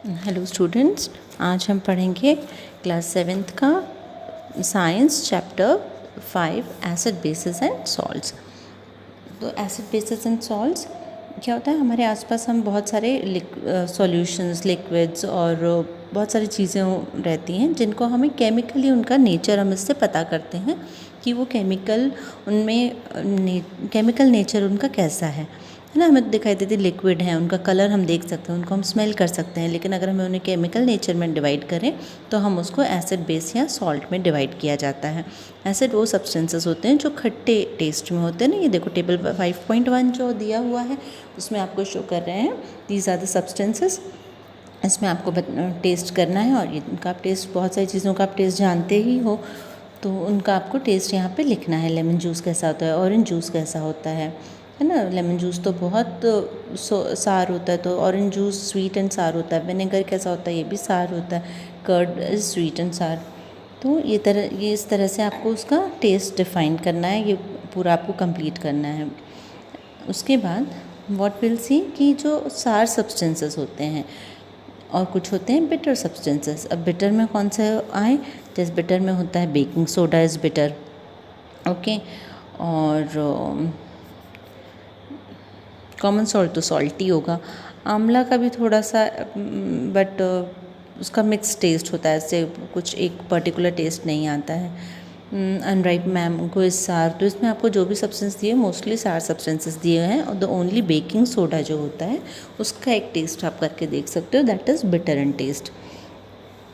Hello students, आज हम पढ़ेंगे क्लास 7th का science chapter 5 acid basis and salts. तो एसिड बेसिस एंड सॉल्ट्स क्या होता है, हमारे आसपास हम बहुत सारे सॉल्यूशंस, लिक्विड्स और बहुत सारी चीज़ें रहती हैं जिनको हमें केमिकली उनका नेचर हम इससे पता करते हैं कि वो केमिकल उनमें केमिकल नेचर उनका कैसा है ना। हमें दिखाई देती लिक्विड हैं, उनका कलर हम देख सकते हैं, उनको हम स्मेल कर सकते हैं, लेकिन अगर हमें उन्हें केमिकल नेचर में डिवाइड करें तो हम उसको एसिड बेस या सॉल्ट में डिवाइड किया जाता है। एसिड वो सब्सटेंसेस होते हैं जो खट्टे टेस्ट में होते हैं ना। ये देखो टेबल 5.1 जो दिया हुआ है उसमें आपको शो कर रहे हैं दीज आर द सब्सटेंसेस। इसमें आपको टेस्ट करना है और इनका आप टेस्ट, बहुत सारी चीज़ों का आप टेस्ट जानते ही हो, तो उनका आपको टेस्ट यहाँ पे लिखना है। लेमन जूस कैसा होता है, ऑरेंज जूस कैसा होता है ना। लेमन जूस तो बहुत सार होता है, तो ऑरेंज जूस स्वीट एंड सार होता है। विनेगर कैसा होता है, ये भी सार होता है। कर्ड इज स्वीट एंड सार। तो ये इस तरह से आपको उसका टेस्ट डिफाइन करना है, ये पूरा आपको कंप्लीट करना है। उसके बाद व्हाट विल सी कि जो सार सब्सटेंसेस होते हैं और कुछ होते हैं बिटर सब्सटेंसेस। अब बिटर में कौन से आए, जैसे बिटर में होता है baking soda is bitter, okay. और कॉमन सॉल्ट तो सॉल्टी होगा। आंवला का भी थोड़ा सा बट उसका मिक्स टेस्ट होता है, इससे कुछ एक पर्टिकुलर टेस्ट नहीं आता है। अनराइप मैंगो इस सार, तो इसमें आपको जो भी सब्सटेंस दिए मोस्टली सार सब्सटेंसेस दिए हैं, और द ओनली बेकिंग सोडा जो होता है उसका एक टेस्ट आप करके देख सकते हो, that is bitter in taste.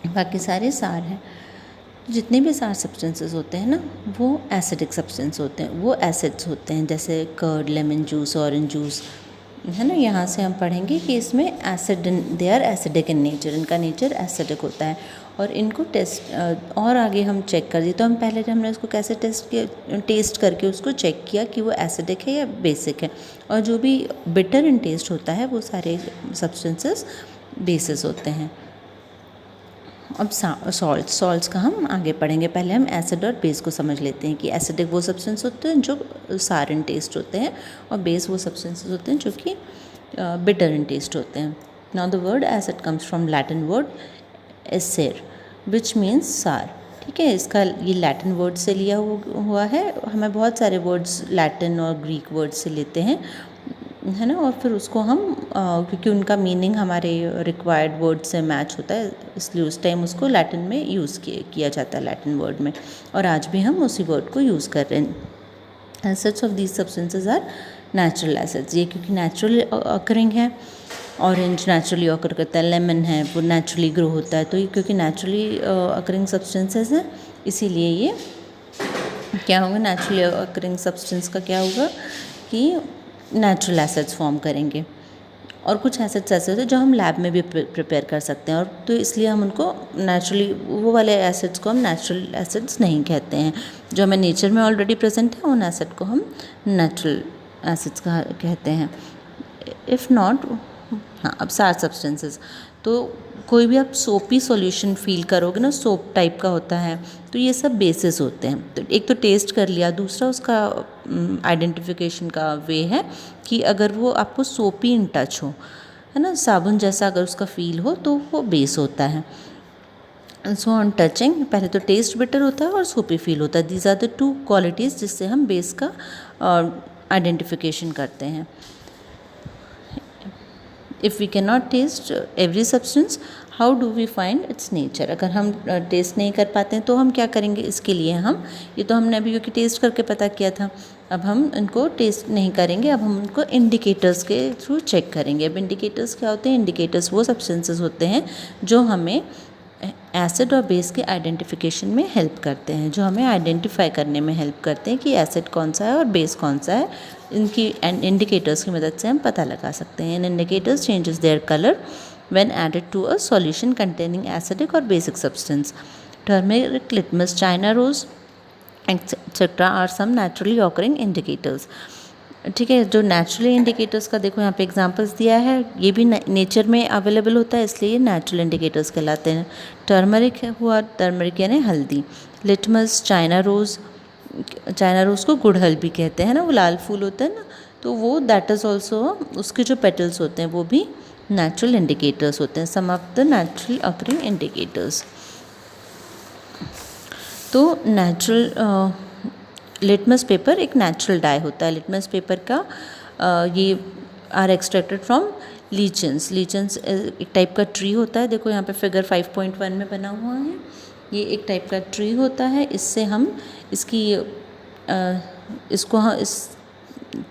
बाकी सारे सार हैं। जितने भी सार सब्सटेंसेस होते हैं ना वो एसिडिक सब्सटेंस होते हैं, वो एसिड्स होते हैं, जैसे curd, lemon juice, orange juice है ना। यहाँ से हम पढ़ेंगे कि इसमें acid, they are acidic in nature, इनका नेचर एसिडिक होता है। और इनको टेस्ट और आगे हम चेक कर दिए, तो हमने उसको कैसे टेस्ट किया, टेस्ट करके उसको चेक किया कि वो एसिडिक है या बेसिक है। और जो भी बिटर इन टेस्ट होता है वो सारे सब्सटेंसेस बेसिस होते हैं। अब सॉल्ट्स का हम आगे पढ़ेंगे। पहले हम एसिड और बेस को समझ लेते हैं कि एसिडिक वो सब्सटेंस होते हैं जो सार इन टेस्ट होते हैं, और बेस वो सब्सटेंसेस होते हैं जो कि बिटर इन टेस्ट होते हैं। Now the word acid comes from Latin word acer which means sour. ठीक है, इसका ये लैटिन वर्ड से लिया हुआ है। हमें बहुत सारे वर्ड्स लैटिन और ग्रीक वर्ड से लेते हैं, है ना, और फिर उसको हम क्योंकि उनका मीनिंग हमारे रिक्वायर्ड वर्ड से मैच होता है, इसलिए उस टाइम उसको लैटिन में यूज़ किया जाता है, लैटिन वर्ड में। और आज भी हम उसी वर्ड को यूज़ कर रहे हैं। Acids of these substances are natural acids, ये क्योंकि नेचुरल अकरिंग है। ऑरेंज नेचुरली अकर करता है, लेमन है वो नेचुरली ग्रो होता है, तो ये क्योंकि नेचुरली अकरिंग सब्सटेंसेस हैं इसीलिए ये क्या होगा, नेचुरली अकरिंग सब्सटेंस का क्या होगा कि नेचुरल एसिड्स फॉर्म करेंगे। और कुछ एसिड्स ऐसे होते हैं जो हम लैब में भी प्रिपेयर कर सकते हैं, और तो इसलिए हम उनको नेचुरली, वो वाले एसिड्स को हम नेचुरल एसिड्स नहीं कहते हैं। जो हमें नेचर में ऑलरेडी प्रेजेंट है उन एसिड को हम नेचुरल एसिड्स कहते हैं। इफ़ नॉट, हाँ, अब सार सब्सटेंसेस, तो कोई भी आप सोपी सॉल्यूशन फील करोगे ना, सोप टाइप का होता है, तो ये सब बेसिस होते हैं। तो एक तो टेस्ट कर लिया, दूसरा उसका आइडेंटिफिकेशन का वे है कि अगर वो आपको सोपी इन टच हो, है ना, साबुन जैसा अगर उसका फील हो तो वो बेस होता है। सो ऑन टचिंग, पहले तो टेस्ट बेटर होता है और सोपी फील होता है। These are the two qualities जिससे हम बेस का आइडेंटिफिकेशन करते हैं। If we can not test every substance, how do we find its nature. अगर हम टेस्ट नहीं कर पाते हैं तो हम क्या करेंगे, इसके लिए हम, ये तो हमने अभी क्योंकि टेस्ट करके पता किया था, अब हम इनको टेस्ट नहीं करेंगे, अब हम उनको इंडिकेटर्स के थ्रू चेक करेंगे। अब इंडिकेटर्स क्या होते हैं, इंडिकेटर्स वो सब्सटेंसेस होते हैं जो हमें एसिड और बेस के आइडेंटिफिकेशन में हेल्प करते हैं, जो हमें आइडेंटिफाई करने में हेल्प करते हैं कि एसिड कौन सा है और बेस कौन सा है। इनकी इंडिकेटर्स की मदद से हम पता लगा सकते हैं। Indicators changes their colour when added to a solution containing acidic or basic substance. Turmeric, litmus, china rose, etc. are some naturally occurring indicators. ठीक है, जो नेचुरली इंडिकेटर्स का देखो यहाँ पे एग्जांपल्स दिया है, ये भी नेचर में अवेलेबल होता है, इसलिए ये नेचुरल इंडिकेटर्स कहलाते हैं। टर्मरिक हुआ, टर्मरिक यानी हल्दी। Litmus, China rose, China rose को गुड़हल भी कहते हैं ना, वो लाल फूल होता है ना, तो वो दैट इज़ ऑल्सो, उसके जो पेटल्स होते हैं वो भी नेचुरल इंडिकेटर्स होते हैं, some of the natural occurring indicators. तो नेचुरल लिटमस पेपर एक नेचुरल डाई होता है। लिटमस पेपर का ये are extracted from lichens. Lichens एक टाइप का ट्री होता है, देखो यहाँ पे फिगर 5.1 में बना हुआ है। ये एक टाइप का ट्री होता है, इससे हम इस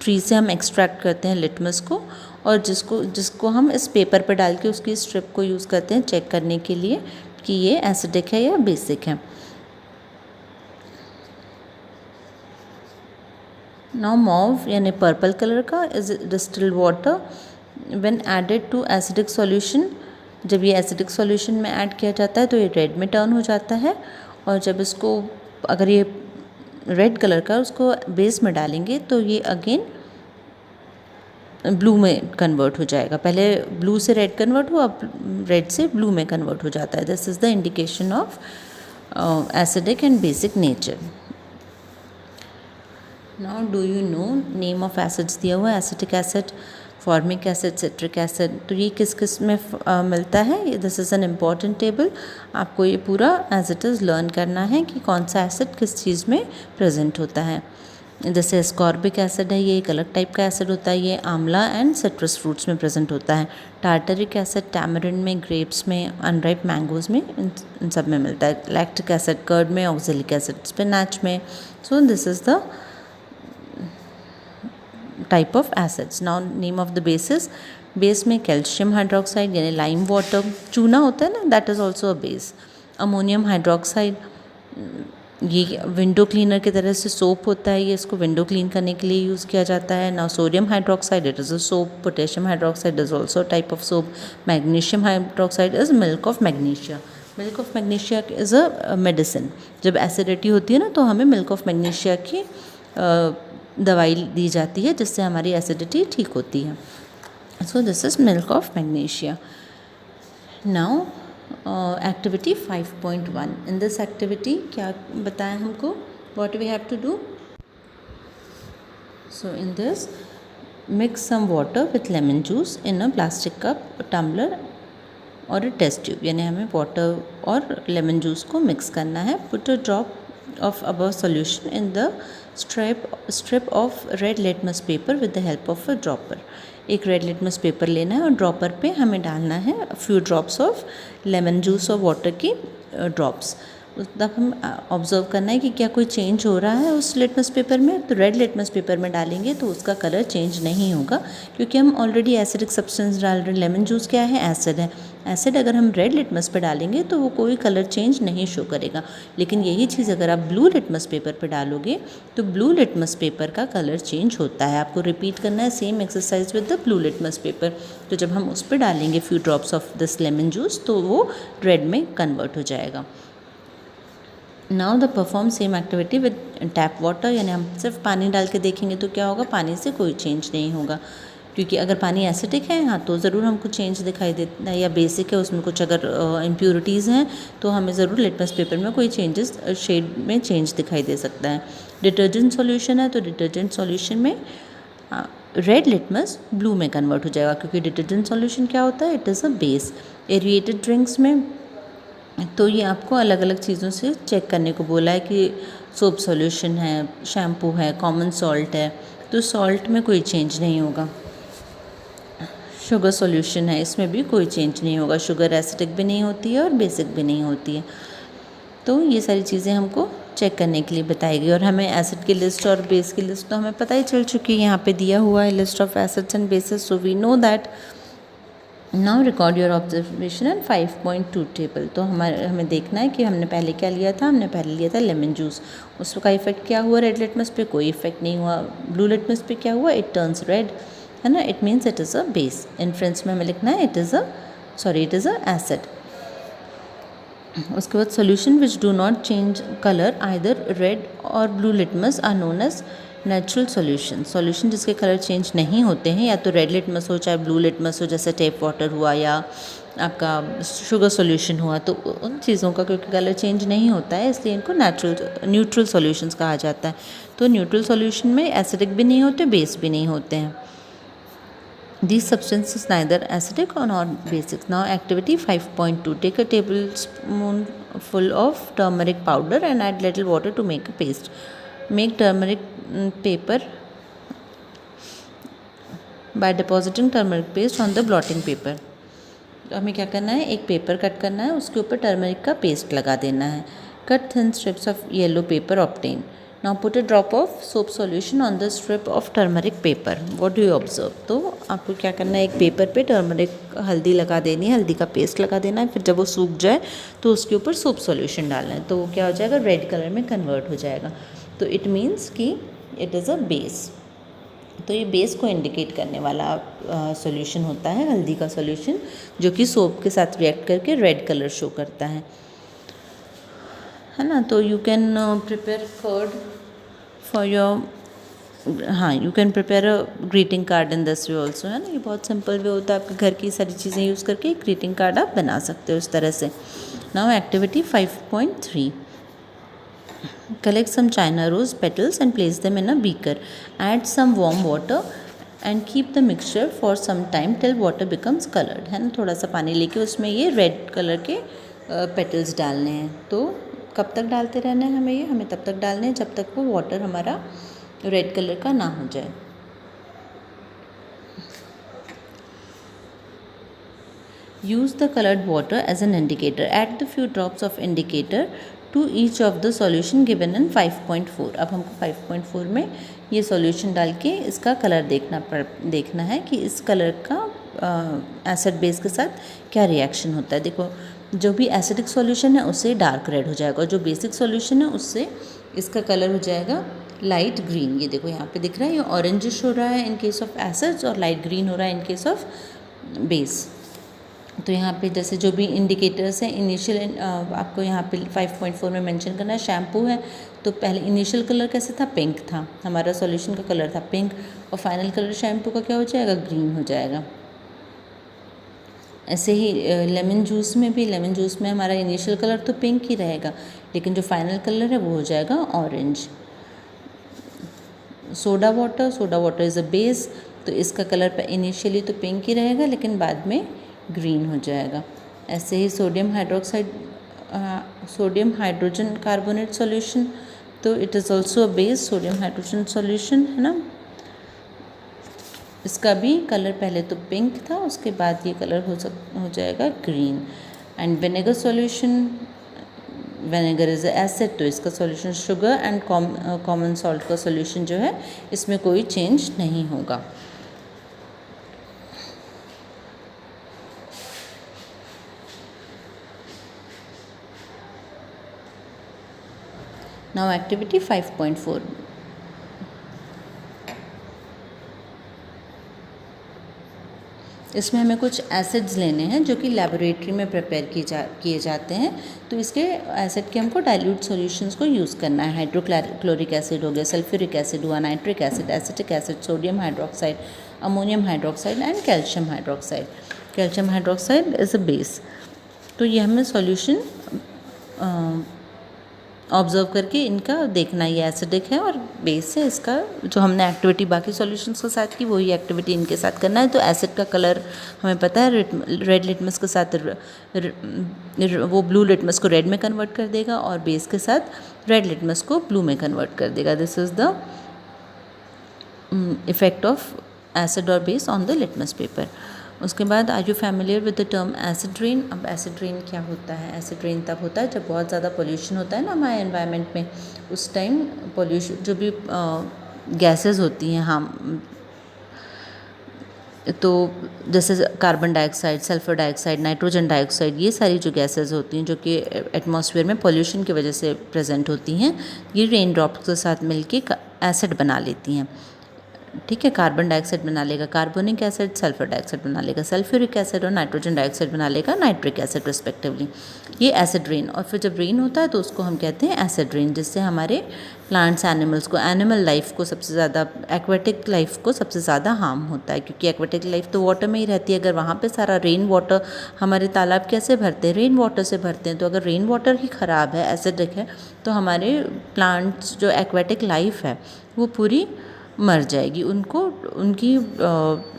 ट्री से हम एक्सट्रैक्ट करते हैं लिटमस को, और जिसको हम इस पेपर पर डाल के उसकी स्ट्रिप को यूज़ करते हैं चेक करने के लिए कि ये एसिडिक है या बेसिक है। नाउ मॉव यानी पर्पल कलर का is distilled water when added to acidic solution. जब ये एसिडिक सॉल्यूशन में ऐड किया जाता है तो ये रेड में टर्न हो जाता है, और जब इसको अगर ये रेड कलर का उसको बेस में डालेंगे तो ये अगेन ब्लू में कन्वर्ट हो जाएगा। पहले ब्लू से रेड कन्वर्ट हुआ, अब रेड से ब्लू में कन्वर्ट हो जाता है। This is the indication of acidic and basic nature. Now do you know name of acids दिया हुआ है, acetic acid, formic acid, citric acid. तो ये किस किस में मिलता है, this is an important table. आपको ये पूरा एज इट इज़ लर्न करना है कि कौन सा एसिड किस चीज़ में प्रेजेंट होता है। जैसे एस्कॉर्बिक एसिड है, ये एक अलग टाइप का एसिड होता है, ये आंवला एंड सिट्रस फ्रूट्स में प्रेजेंट होता है। टार्टरिक एसिड टैमरिंड में, ग्रेप्स में, अनराइप मैंगोज़ में, इन सब में मिलता है। लैक्टिक एसिड कर्ड में, ऑक्जेलिक एसिड स्पिनाच में। सो this is the type of acids. Now name of the basis. Base में कैल्शियम हाइड्रोक्साइड यानी लाइम वाटर, चूना होता है ना, that is also a base. Ammonium hydroxide, ये विंडो क्लीनर की तरह से सोप होता है, ये इसको विंडो क्लीन करने के लिए यूज़ किया जाता है। Now sodium hydroxide, it is a soap. Potassium hydroxide is also type of soap. Magnesium hydroxide is milk of magnesia. Milk of magnesia is a medicine. जब एसिडिटी होती है ना तो हमें मिल्क ऑफ मैग्नीशिया की दवाई दी जाती है, जिससे हमारी एसिडिटी ठीक होती है। So this is milk of magnesia. Now activity 5.1। In this activity क्या बताया हमको, what we have to do. So in this mix some water with lemon juice in a plastic cup, tumbler और a test tube. यानी हमें water और lemon juice को mix करना है। Put a drop of above solution in the strip of red litmus paper with the help of a dropper। एक red litmus paper लेना है और ड्रॉपर पे हमें डालना है few drops of lemon juice और वाटर की ड्रॉप्स। तब हम ऑब्जर्व करना है कि क्या कोई चेंज हो रहा है उस लिटमस पेपर में। तो रेड लिटमस पेपर में डालेंगे तो उसका कलर चेंज नहीं होगा, क्योंकि हम ऑलरेडी एसिडिक सब्सटेंस डाल रहे हैं। लेमन जूस क्या है, एसिड है। एसिड अगर हम रेड लिटमस पे डालेंगे तो वो कोई कलर चेंज नहीं शो करेगा। लेकिन यही चीज़ अगर आप ब्लू लिटमस पेपर पे डालोगे तो ब्लू लिटमस पेपर का कलर चेंज होता है। आपको रिपीट करना है same exercise with the blue litmus paper. तो जब हम उस पर डालेंगे few drops of this lemon juice तो वो रेड में कन्वर्ट हो जाएगा। Now the perform same activity with tap water. यानी हम सिर्फ पानी डाल के देखेंगे तो क्या होगा, पानी से कोई चेंज नहीं होगा, क्योंकि अगर पानी एसिडिक है हाँ तो ज़रूर हमको चेंज दिखाई देता है, या बेसिक है उसमें कुछ अगर इम्प्योरिटीज़ हैं तो हमें ज़रूर लिटमस पेपर में कोई चेंजेस शेड में चेंज दिखाई दे सकता है। डिटर्जेंट सॉल्यूशन है तो डिटर्जेंट सॉल्यूशन में रेड लिटमस ब्लू में कन्वर्ट हो जाएगा, क्योंकि डिटर्जेंट सॉल्यूशन क्या होता है, it is a base. Aerated drinks में तो ये आपको अलग अलग चीज़ों से चेक करने को बोला है कि सोप सॉल्यूशन है, शैम्पू है, कॉमन सॉल्ट है, तो सॉल्ट में कोई चेंज नहीं होगा। शुगर सॉल्यूशन है, इसमें भी कोई चेंज नहीं होगा। शुगर एसिडिक भी नहीं होती है और बेसिक भी नहीं होती है। तो ये सारी चीज़ें हमको चेक करने के लिए बताई गई, और हमें एसिड की लिस्ट और बेस की लिस्ट तो हमें पता ही चल चुकी है। यहाँ पे दिया हुआ है list of acids and bases, so we know that. Now record your observation and 5.2 table. तो हमें देखना है कि हमने पहले क्या लिया था। हमने पहले लिया था लेमन जूस, उसका इफेक्ट क्या हुआ, रेड लिटमस पे कोई इफेक्ट नहीं हुआ। ब्लू लिटमस पे क्या हुआ, इट टर्न्स रेड, है ना, it means it is a base. In French में हमें लिखना है इट इज़ अ एसिड। उसके बाद solution which do not change colour either red और blue litmus are known as natural solution. Solution जिसके कलर चेंज नहीं होते हैं, या तो रेड लिटमस हो चाहे ब्लू लिटमस हो, जैसे टेप वाटर हुआ या आपका शुगर सॉल्यूशन हुआ, तो उन चीज़ों का क्योंकि कलर चेंज नहीं होता है इसलिए इनको न्यूट्रल सॉल्यूशंस कहा जाता है। तो न्यूट्रल सॉल्यूशन में एसिडिक भी नहीं होते, बेस भी नहीं होते हैं। These substances neither acidic or nor basic. Now activity 5.2. Take a tablespoonful of turmeric powder and add little water to make a paste. Make turmeric paper by depositing turmeric paste on the blotting paper. तो हमें क्या करना है, एक paper cut करना है, उसके ऊपर टर्मरिक का पेस्ट लगा देना है. Cut thin strips of yellow paper obtain. Now put a drop of soap solution on the strip of turmeric paper. What do you observe? तो आपको क्या करना है, एक पेपर पे टर्मरिक हल्दी लगा देनी है, हल्दी का पेस्ट लगा देना है. फिर जब वो सूख जाए तो उसके ऊपर सोप सॉल्यूशन डालना है, तो वो क्या हो जाएगा, रेड कलर में कन्वर्ट हो जाएगा. तो इट मीन्स कि इट इज़ अ बेस. तो ये बेस को इंडिकेट करने वाला सॉल्यूशन होता है हल्दी का सॉल्यूशन, जो कि सोप के साथ रिएक्ट करके रेड कलर शो करता है ना. तो you can prepare curd for your, हाँ, you can prepare a greeting card in this way also, है ना. ये बहुत सिंपल वे होता है, आपके घर की सारी चीज़ें यूज़ करके एक ग्रीटिंग कार्ड आप बना सकते हो इस तरह से. Now activity 5.3. Collect some china rose petals and place them in a beaker. Add some warm water and keep the mixture for some time till water becomes colored. है ना, थोड़ा सा पानी लेके उसमें ये रेड कलर के पेटल्स डालने हैं. तो कब तक डालते रहना है हमें, ये हमें तब तक डालने हैं जब तक वो वाटर हमारा रेड कलर का ना हो जाए. Use the colored water as an indicator. Add the few drops of indicator to each of the solution given in 5.4. अब हमको 5.4 में ये सॉल्यूशन डाल के इसका कलर देखना है कि इस कलर का एसिड बेस के साथ क्या रिएक्शन होता है. देखो, जो भी एसिडिक सॉल्यूशन है उससे डार्क रेड हो जाएगा, और जो बेसिक सॉल्यूशन है उससे इसका कलर हो जाएगा लाइट ग्रीन. ये देखो यहाँ पे दिख रहा है, ये ऑरेंजिश हो रहा है इन केस ऑफ एसिड्स और लाइट ग्रीन हो रहा है इन केस ऑफ बेस. तो यहाँ पे जैसे जो भी इंडिकेटर्स हैं इनिशियल, आपको यहाँ पे 5.4 में मेंशन करना है. शैम्पू है तो पहले इनिशियल कलर कैसे था, पिंक था, हमारा सॉल्यूशन का कलर था पिंक, और फाइनल कलर शैम्पू का क्या हो जाएगा, ग्रीन हो जाएगा. ऐसे ही लेमन जूस में भी, लेमन जूस में हमारा इनिशियल कलर तो पिंक ही रहेगा, लेकिन जो फाइनल कलर है वो हो जाएगा orange. Soda water is a base, तो इसका कलर इनिशियली तो पिंक ही रहेगा लेकिन बाद में ग्रीन हो जाएगा. ऐसे ही सोडियम हाइड्रोजन कार्बोनेट सॉल्यूशन, तो it is also a base, sodium hydrogen solution, है ना. इसका भी कलर पहले तो पिंक था, उसके बाद ये कलर हो जाएगा green. And vinegar solution, vinegar is acid, तो इसका solution sugar, and common salt का सॉल्यूशन जो है इसमें कोई चेंज नहीं होगा. Now activity 5.4. इसमें हमें कुछ एसिड्स लेने हैं जो कि लेबोरेटरी में प्रिपेयर किए जाते हैं. तो इसके एसिड के हमको डाइल्यूट सॉल्यूशंस को यूज़ करना है. हाइड्रोक्लोरिक एसिड हो गया, सल्फ्यूरिक एसिड हुआ, nitric acid, acetic acid, sodium hydroxide, ammonium hydroxide and calcium hydroxide. Calcium hydroxide is a base. तो ये हमें सॉल्यूशन ऑब्जर्व करके इनका देखना, ये एसिडिक है और बेस है. इसका जो हमने एक्टिविटी बाकी सॉल्यूशंस के साथ की वही एक्टिविटी इनके साथ करना है. तो एसिड का कलर हमें पता है, रेड लिटमस के साथ वो ब्लू लिटमस को रेड में कन्वर्ट कर देगा और बेस के साथ रेड लिटमस को ब्लू में कन्वर्ट कर देगा. This is the effect of acid और base on the litmus paper. उसके बाद are you familiar with the term acid rain. अब एसिड रेन क्या होता है? एसिड रेन तब होता है जब बहुत ज़्यादा पोल्यूशन होता है ना हमारे एनवायरनमेंट में. उस टाइम पोल्यूशन, जो भी गैसेस होती हैं, हम तो जैसे carbon dioxide, sulphur dioxide, nitrogen dioxide, ये सारी जो गैसेस होती हैं जो कि एटमॉस्फेयर में पोल्यूशन की वजह से प्रेजेंट होती हैं, ये रेन ड्रॉप्स के साथ मिलके एसिड बना लेती हैं. ठीक है, कार्बन डाइऑक्साइड बना लेगा कार्बोनिक एसिड, सल्फर डाइऑक्साइड बना लेगा सल्फ्यूरिक एसिड, और नाइट्रोजन डाइऑक्साइड बना लेगा नाइट्रिक एसिड रिस्पेक्टिवली. ये एसिड रेन. और फिर जब रेन होता है तो उसको हम कहते हैं एसिड रेन, जिससे हमारे प्लांट्स, एनिमल्स को, एनिमल लाइफ को सबसे ज़्यादा, एक्वेटिक लाइफ को सबसे ज़्यादा हार्म होता है, क्योंकि एक्वेटिक लाइफ तो वाटर में ही रहती है. अगर वहाँ पे सारा रेन वाटर, हमारे तालाब कैसे भरते हैं, रेन वाटर से भरते हैं. तो अगर रेन वाटर ही ख़राब है, एसिडिक है, तो हमारे प्लांट्स, जो एक्वेटिक लाइफ है, वो पूरी मर जाएगी, उनको उनकी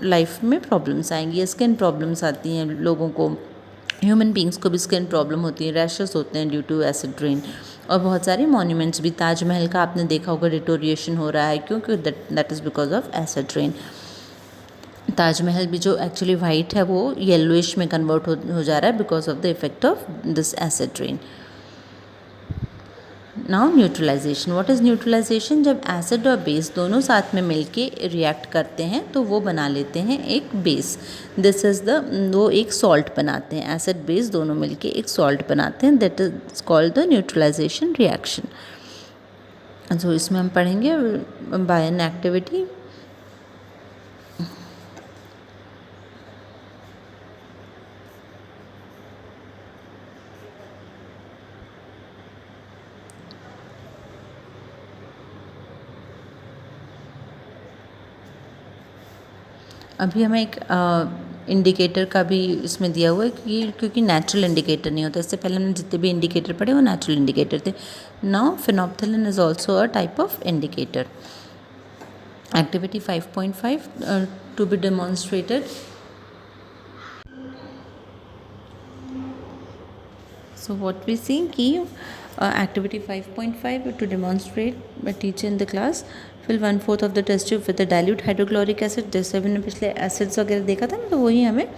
लाइफ में प्रॉब्लम्स आएंगी, स्किन प्रॉब्लम्स आती हैं लोगों को, ह्यूमन बींग्स को भी स्किन प्रॉब्लम होती है, रैशेस होते हैं ड्यू टू एसिड रेन। और बहुत सारे मॉन्यूमेंट्स भी, ताजमहल का आपने देखा होगा डिटोरिएशन हो रहा है, क्योंकि that is because of acid rain. Taj Mahal भी जो एक्चुअली वाइट है वो येलोइश में कन्वर्ट हो जा रहा है because of the effect of this acid rain. Now neutralization, what is neutralization? जब एसिड और बेस दोनों साथ में मिलके रिएक्ट करते हैं तो वो बना लेते हैं एक बेस। दिस इज़ द, वो एक सॉल्ट बनाते हैं, एसिड बेस दोनों मिलके एक सॉल्ट बनाते हैं, that is called the neutralization reaction. तो इसमें हम पढ़ेंगे बाय एन एक्टिविटी। अभी हमें एक इंडिकेटर का भी इसमें दिया हुआ है क्योंकि नेचुरल इंडिकेटर नहीं होता। इससे पहले हमने जितने भी इंडिकेटर पढ़े वो नेचुरल इंडिकेटर थे। Now phenolphthalein is also a type of indicator. Activity 5.5 to be demonstrated. So what we see कि activity 5.5 to demonstrate a teacher in the class fill 1/4 of the test tube with a dilute hydrochloric acid। जैसे हमने पिछले acids वगैरह देखा था ना, तो वही हमें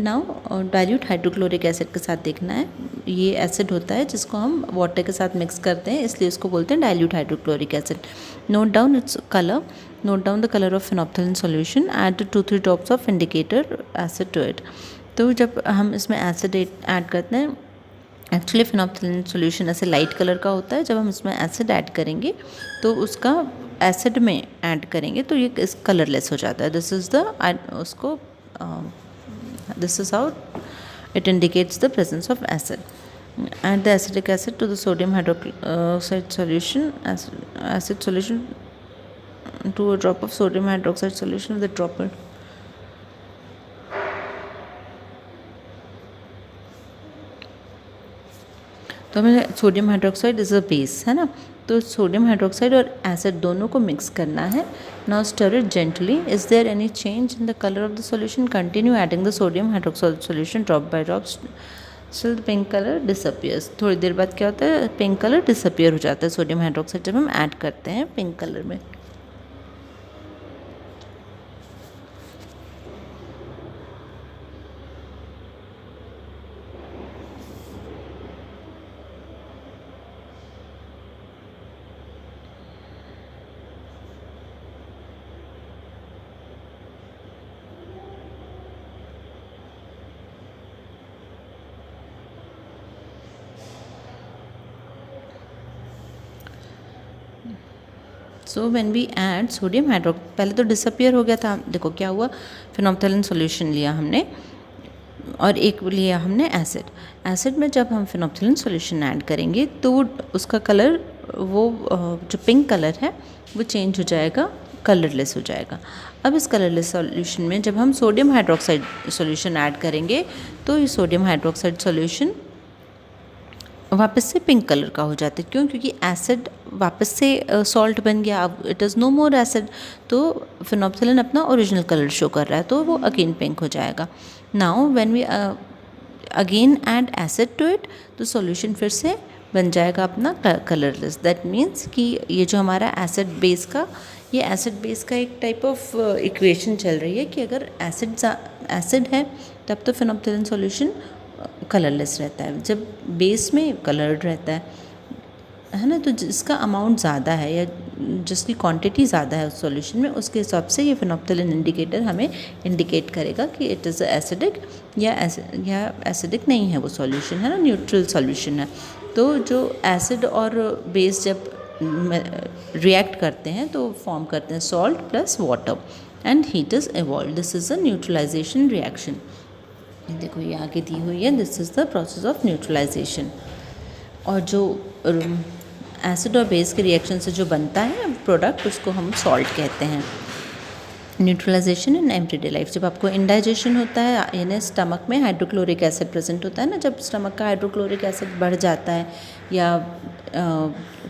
नाउ डाइल्यूट हाइड्रोक्लोरिक एसिड के साथ देखना है। ये एसिड होता है जिसको हम वाटर के साथ मिक्स करते हैं, इसलिए इसको बोलते हैं dilute hydrochloric acid. Note down its colour, note down the colour of phenolphthalein solution, add 2-3 drops of indicator acid to it. तो जब हम इसमें एसिड ऐड करते हैं, एक्चुअली फेनोप्थेलिन सॉल्यूशन ऐसे लाइट कलर का होता है, जब हम इसमें एसिड ऐड करेंगे तो उसका एसिड में ऐड करेंगे तो ये इस कलरलेस हो जाता है। दिस इज़ द उसको this is how it indicates the presence of acid. Add the acetic acid to the sodium hydroxide solution, acid solution to a drop of sodium hydroxide solution with a dropper। तो हमें sodium hydroxide is a base है ना, तो sodium hydroxide और acid दोनों को mix करना है। Now stir it gently. Is there any change in the colour of the solution? Continue adding the sodium hydroxide solution drop by drop still the pink colour disappears. थोड़ी देर बाद क्या होता है, पिंक कलर डिसअपियर हो जाता है sodium hydroxide जब हम ऐड करते हैं पिंक कलर में। So when we add sodium hydro, पहले तो डिसअपियर हो गया था, देखो क्या हुआ, फेनोप्थेलिन सॉल्यूशन लिया हमने और एक लिया हमने एसिड। एसिड में जब हम फेनोप्थेलिन सॉल्यूशन ऐड करेंगे तो उसका कलर, वो जो पिंक कलर है वो चेंज हो जाएगा, कलरलेस हो जाएगा। अब इस कलरलेस सॉल्यूशन में जब हम सोडियम हाइड्रोक्साइड सॉल्यूशन ऐड करेंगे तो ये सोडियम हाइड्रोक्साइड सॉल्यूशन वापस से पिंक कलर का हो जाता है। क्यों? क्योंकि एसिड वापस से सॉल्ट बन गया, अब it is no more acid, तो फेनोप्थेलिन अपना ओरिजिनल कलर शो कर रहा है, तो वो अगेन पिंक हो जाएगा। Now when we again add acid to it, तो सॉल्यूशन फिर से बन जाएगा अपना कलरलेस। दैट मीन्स कि ये जो हमारा एसिड बेस का, ये एसिड बेस का एक टाइप ऑफ इक्वेशन चल रही है कि अगर एसिड है तब तो फेनोप्थेलिन सॉल्यूशन कलरलेस रहता है, जब बेस में कलर्ड रहता है ना। तो जिसका अमाउंट ज़्यादा है या जिसकी क्वांटिटी ज़्यादा है उस सॉल्यूशन में, उसके हिसाब से ये फेनोप्थेलिन इंडिकेटर हमें इंडिकेट करेगा कि इट इज़ एसिडिक या एसिडिक नहीं है वो सॉल्यूशन, है ना, न्यूट्रल सॉल्यूशन है। तो जो एसिड और बेस जब रिएक्ट करते हैं तो फॉर्म करते हैं salt plus water and heat is evolve. This is a neutralization reaction. देखो ये आगे दी हुई है, this is the process of neutralization. और जो एसिड और बेस के रिएक्शन से जो बनता है प्रोडक्ट, उसको हम सॉल्ट कहते हैं। न्यूट्रलाइजेशन इन एवरीडे लाइफ, जब आपको इंडाइजेशन होता है यानी स्टमक में हाइड्रोक्लोरिक एसिड प्रेजेंट होता है ना, जब स्टमक का हाइड्रोक्लोरिक एसिड बढ़ जाता है या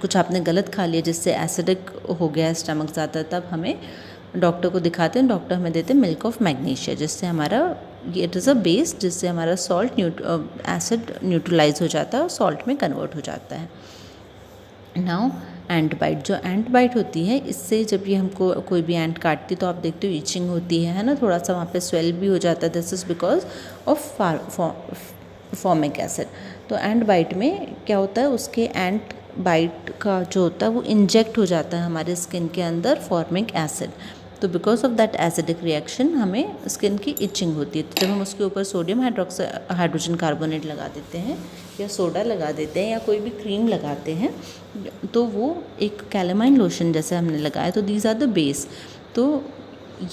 कुछ आपने गलत खा लिया जिससे एसिडिक हो गया है स्टमक ज़्यादा, तब हमें डॉक्टर को दिखाते हैं। डॉक्टर हमें देते हैं मिल्क ऑफ मैग्नीशिया, जिससे हमारा इट इज़ अ बेस, जिससे हमारा सॉल्ट एसिड न्यूट्रलाइज हो जाता है और सॉल्ट में कन्वर्ट हो जाता है। नाउ एंट बाइट, जो एंट बाइट होती है, इससे जब ये हमको कोई भी एंट काटती तो आप देखते हो इचिंग होती है ना, थोड़ा सा वहाँ पे स्वेल भी हो जाता है। This is because of formic acid. तो एंट बाइट में क्या होता है, उसके एंट बाइट का जो होता है वो इंजेक्ट हो जाता है हमारे स्किन के अंदर फॉर्मिक एसिड। तो because of that acidic reaction हमें स्किन की इचिंग होती है। तो जब हम उसके ऊपर सोडियम हाइड्रोजन कार्बोनेट लगा देते हैं या सोडा लगा देते हैं या कोई भी क्रीम लगाते हैं, तो वो एक कैलामाइन लोशन जैसे हमने लगाया, तो दीज आर द बेस, तो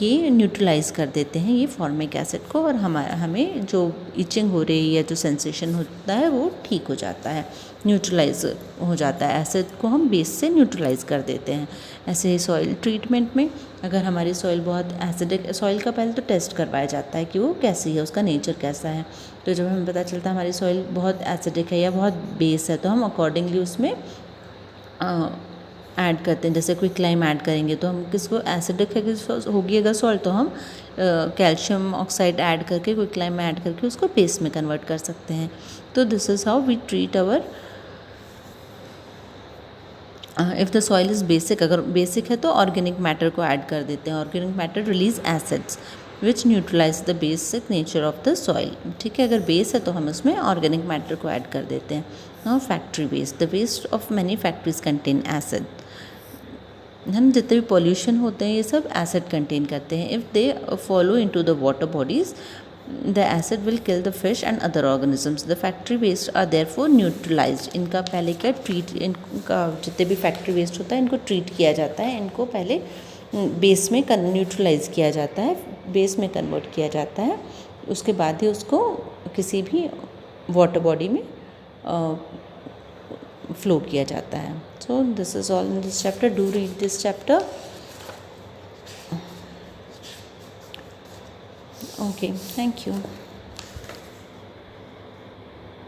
ये न्यूट्रलाइज कर देते हैं ये फॉर्मिक एसिड को, और हमें जो इचिंग हो रही है या जो सेंसेशन होता है वो ठीक हो जाता है, न्यूट्रलाइज हो जाता है। एसिड को हम बेस से न्यूट्रलाइज कर देते हैं। ऐसे ही सॉइल ट्रीटमेंट में अगर हमारी सॉइल बहुत एसिडिक, सॉइल का पहले तो टेस्ट करवाया जाता है कि वो कैसी है, उसका नेचर कैसा है। तो जब हमें पता चलता है हमारी सॉइल बहुत एसिडिक है या बहुत बेस है, तो हम अकॉर्डिंगली उसमें ऐड करते हैं। जैसे क्विकलाइम ऐड करेंगे तो हम किसको एसिडिक है होगी अगर सॉल्ट, तो हम कैल्शियम ऑक्साइड ऐड करके क्विकलाइम में ऐड करके उसको पेस्ट में कन्वर्ट कर सकते हैं। तो this is how we treat our if the soil is basic. अगर बेसिक है तो ऑर्गेनिक मैटर को ऐड कर देते हैं। Organic matter release acids which neutralize the basic nature of the soil. ठीक है, अगर बेस है तो हम उसमें ऑर्गेनिक मैटर को ऐड कर देते हैं। Now factory waste, the waste of many factories contain acid. हम जितने भी पॉल्यूशन होते हैं ये सब एसिड कंटेन करते हैं। If they follow into the water bodies the acid will kill the fish and other organisms. The factory waste are therefore neutralized. इनका पहले क्या इनका जितने भी फैक्ट्री वेस्ट होता है इनको ट्रीट किया जाता है, इनको पहले बेस में न्यूट्रलाइज किया जाता है, बेस में कन्वर्ट किया जाता है, उसके बाद ही उसको किसी भी वाटर बॉडी में फ्लो किया जाता है। So this is all in this chapter. Do read this chapter. Okay, thank you.